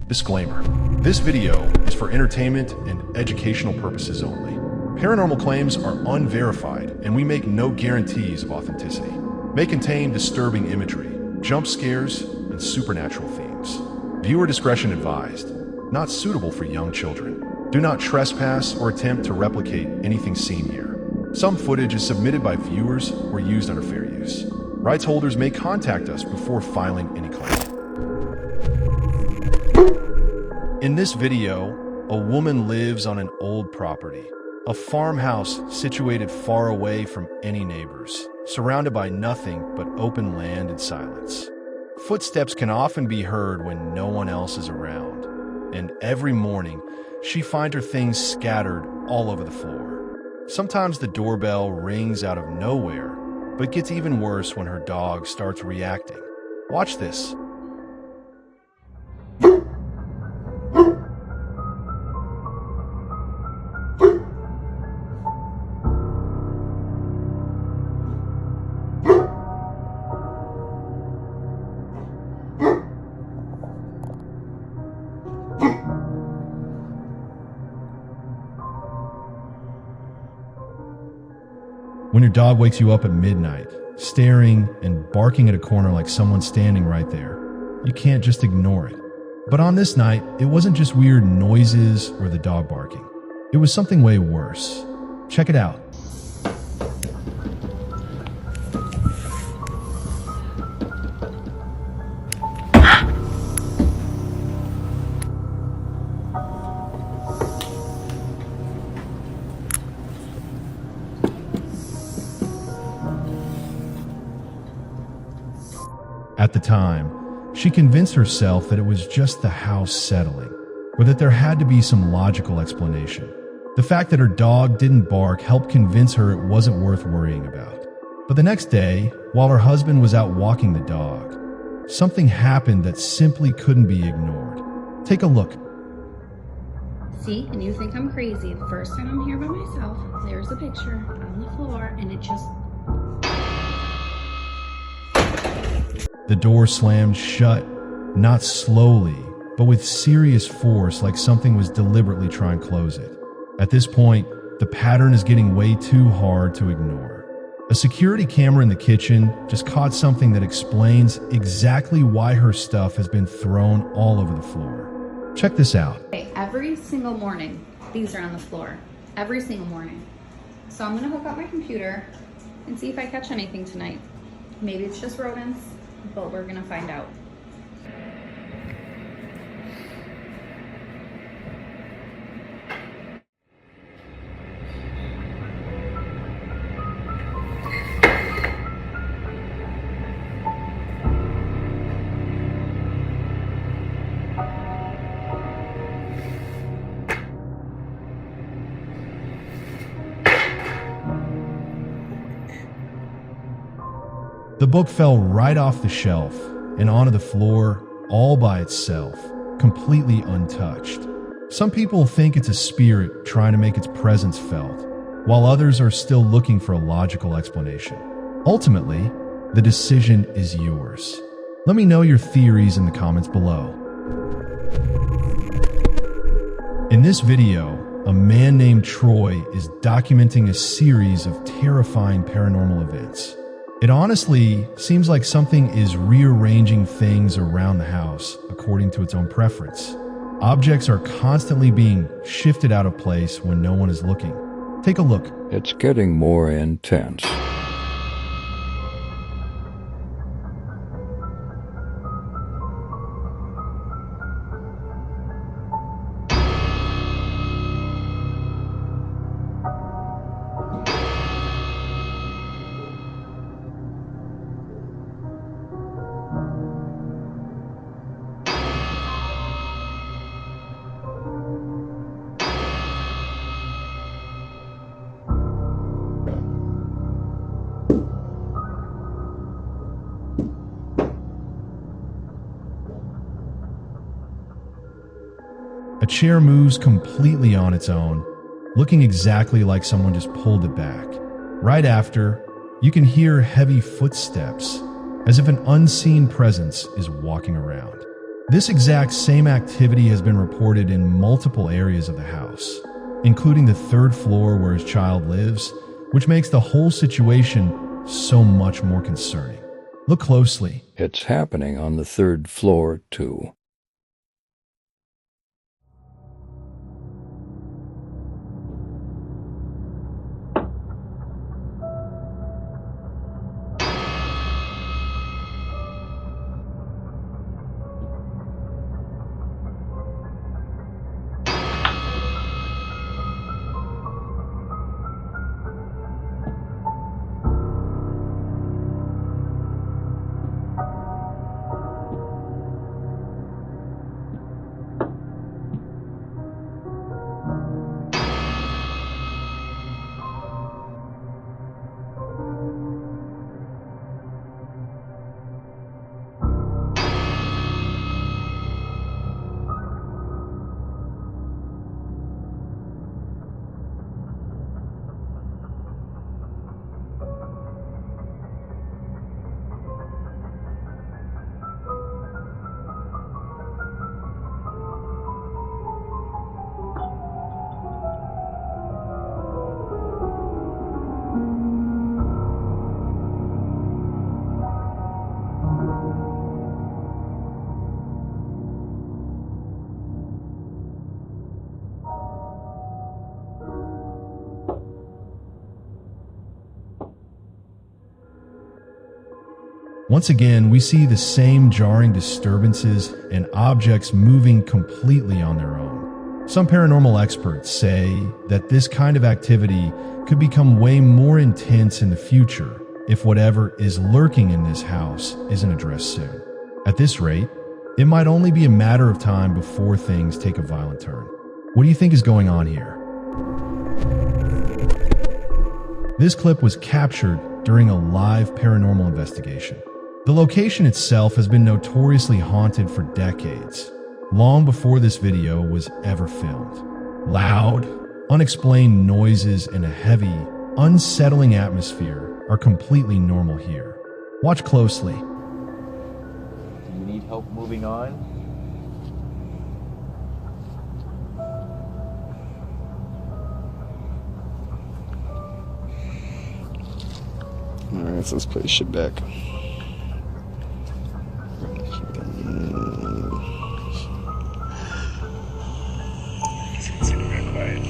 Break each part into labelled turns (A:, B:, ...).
A: Disclaimer. This video is for entertainment and educational purposes only. Paranormal claims are unverified, and we make no guarantees of authenticity. May contain disturbing imagery, jump scares, and supernatural themes. Viewer discretion advised. Not suitable for young children. Do not trespass or attempt to replicate anything seen here. Some footage is submitted by viewers or used under fair use. Rights holders may contact us before filing any claim. In this video, a woman lives on an old property, a farmhouse situated far away from any neighbors, surrounded by nothing but open land and silence. Footsteps can often be heard when no one else is around, and every morning, she finds her things scattered all over the floor. Sometimes the doorbell rings out of nowhere, but gets even worse when her dog starts reacting. Watch this. When your dog wakes you up at midnight, staring and barking at a corner like someone's standing right there, you can't just ignore it. But on this night, it wasn't just weird noises or the dog barking. It was something way worse. Check it out. At the time, she convinced herself that it was just the house settling, or that there had to be some logical explanation. The fact that her dog didn't bark helped convince her it wasn't worth worrying about. But the next day, while her husband was out walking the dog, something happened that simply couldn't be ignored. Take a look.
B: See, and you think I'm crazy. The first time I'm here by myself, there's a picture on the floor, and it just...
A: The door slammed shut, not slowly, but with serious force, like something was deliberately trying to close it. At this point, the pattern is getting way too hard to ignore. A security camera in the kitchen just caught something that explains exactly why her stuff has been thrown all over the floor. Check this out.
B: Okay, every single morning, these are on the floor. Every single morning. So I'm gonna hook up my computer and see if I catch anything tonight. Maybe it's just rodents, but we're gonna find out.
A: The book fell right off the shelf and onto the floor all by itself, completely untouched. Some people think it's a spirit trying to make its presence felt, while others are still looking for a logical explanation. Ultimately, the decision is yours. Let me know your theories in the comments below. In this video, a man named Troy is documenting a series of terrifying paranormal events. It honestly seems like something is rearranging things around the house according to its own preference. Objects are constantly being shifted out of place when no one is looking. Take a look.
C: It's getting more intense.
A: A chair moves completely on its own, looking exactly like someone just pulled it back. Right after, you can hear heavy footsteps, as if an unseen presence is walking around. This exact same activity has been reported in multiple areas of the house, including the third floor where his child lives, which makes the whole situation so much more concerning. Look closely.
C: It's happening on the third floor, too.
A: Once again, we see the same jarring disturbances and objects moving completely on their own. Some paranormal experts say that this kind of activity could become way more intense in the future if whatever is lurking in this house isn't addressed soon. At this rate, it might only be a matter of time before things take a violent turn. What do you think is going on here? This clip was captured during a live paranormal investigation. The location itself has been notoriously haunted for decades, long before this video was ever filmed. Loud, unexplained noises and a heavy, unsettling atmosphere are completely normal here. Watch closely.
D: Do you need help moving on?
E: Alright, so let's put this shit back. It's super quiet.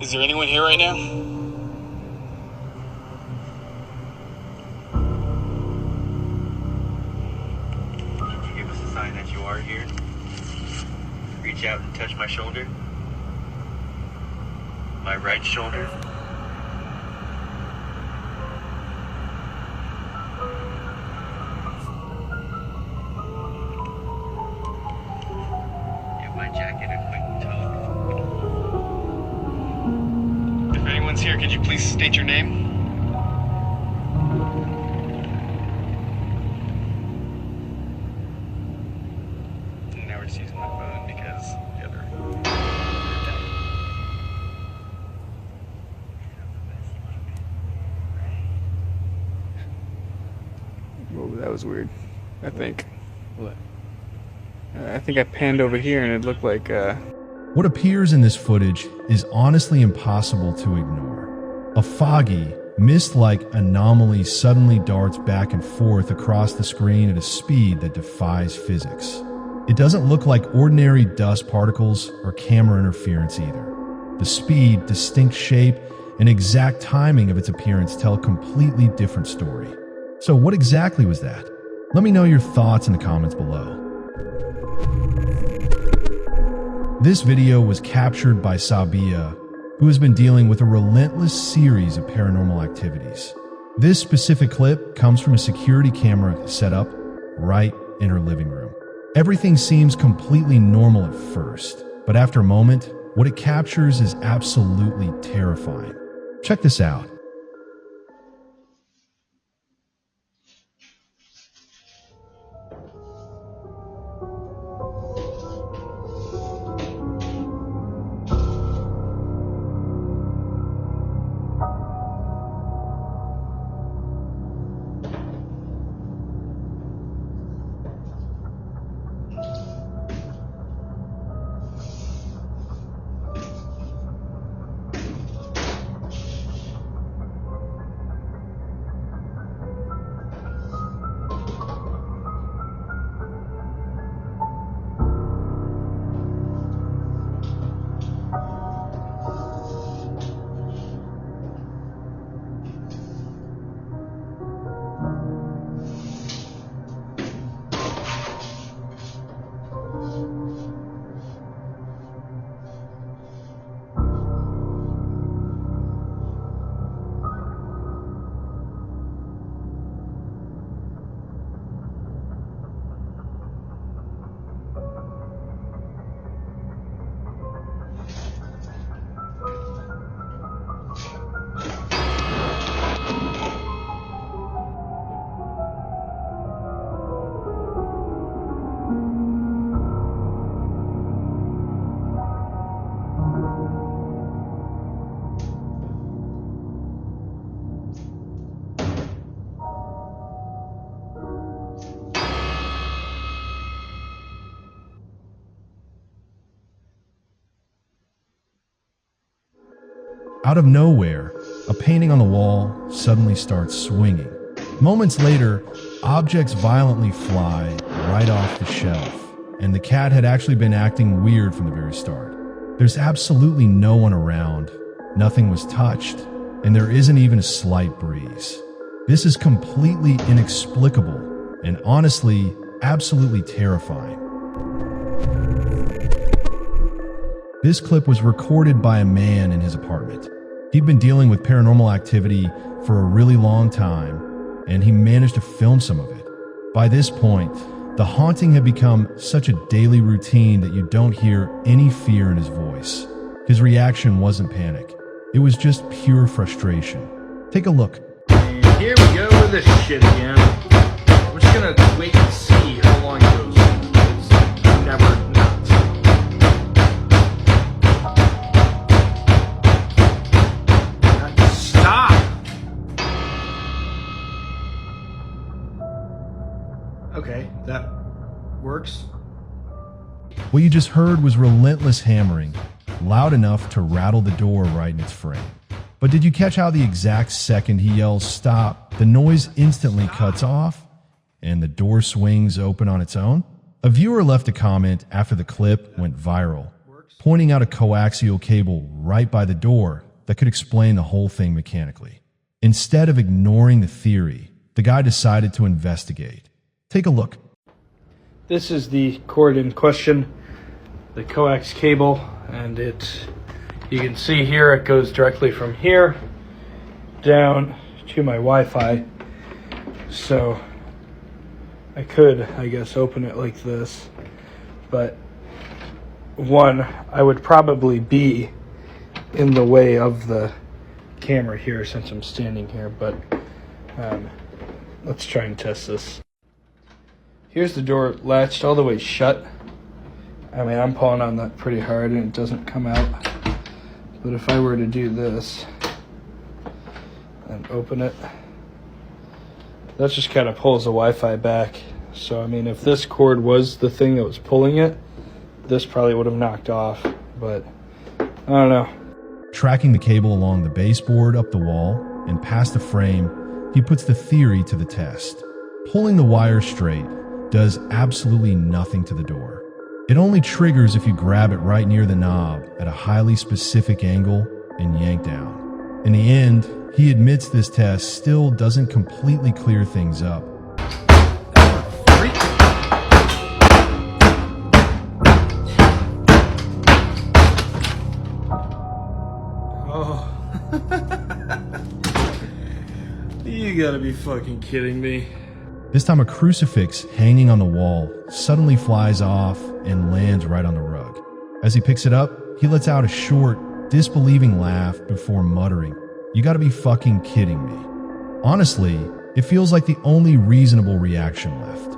E: Is there anyone here right now?
D: Give us a sign that you are here. Reach out and touch my shoulder. My right shoulder. Give my jacket a quick tug.
E: If anyone's here, could you please state your name? Now we're just using my phone because the other. Whoa, that was weird. I think.
D: What?
E: I think I panned over here and it looked like
A: What appears in this footage is honestly impossible to ignore. A foggy, mist-like anomaly suddenly darts back and forth across the screen at a speed that defies physics. It doesn't look like ordinary dust particles or camera interference either. The speed, distinct shape, and exact timing of its appearance tell a completely different story. So what exactly was that? Let me know your thoughts in the comments below. This video was captured by Sabia, who has been dealing with a relentless series of paranormal activities. This specific clip comes from a security camera set up right in her living room. Everything seems completely normal at first, but after a moment, what it captures is absolutely terrifying. Check this out. Out of nowhere, a painting on the wall suddenly starts swinging. Moments later, objects violently fly right off the shelf, and the cat had actually been acting weird from the very start. There's absolutely no one around, nothing was touched, and there isn't even a slight breeze. This is completely inexplicable, and honestly, absolutely terrifying. This clip was recorded by a man in his apartment. He'd been dealing with paranormal activity for a really long time, and he managed to film some of it. By this point, the haunting had become such a daily routine that you don't hear any fear in his voice. His reaction wasn't panic. It was just pure frustration. Take a look.
F: And here we go with this shit again. We're just gonna wait and see how long it goes. It's never not. Stop! Okay, that works.
A: What you just heard was relentless hammering, loud enough to rattle the door right in its frame. But did you catch how the exact second he yells stop, the noise instantly cuts off and the door swings open on its own? A viewer left a comment after the clip went viral, pointing out a coaxial cable right by the door that could explain the whole thing mechanically. Instead of ignoring the theory, the guy decided to investigate. Take a look.
F: This is the cord in question, the coax cable, and you can see here it goes directly from here down to my Wi-Fi. So I could, I guess, open it like this, but one, I would probably be in the way of the camera here since I'm standing here, but let's try and test this. Here's the door latched all the way shut. I mean, I'm pulling on that pretty hard and it doesn't come out. But if I were to do this and open it, that just kind of pulls the Wi-Fi back. So, I mean, if this cord was the thing that was pulling it, this probably would have knocked off, but I don't know.
A: Tracking the cable along the baseboard up the wall and past the frame, he puts the theory to the test. Pulling the wire straight does absolutely nothing to the door. It only triggers if you grab it right near the knob at a highly specific angle and yank down. In the end, he admits this test still doesn't completely clear things up.
F: Oh. You gotta be fucking kidding me.
A: This time a crucifix hanging on the wall suddenly flies off and lands right on the rug. As he picks it up, he lets out a short, disbelieving laugh before muttering, "You gotta be fucking kidding me." Honestly, it feels like the only reasonable reaction left.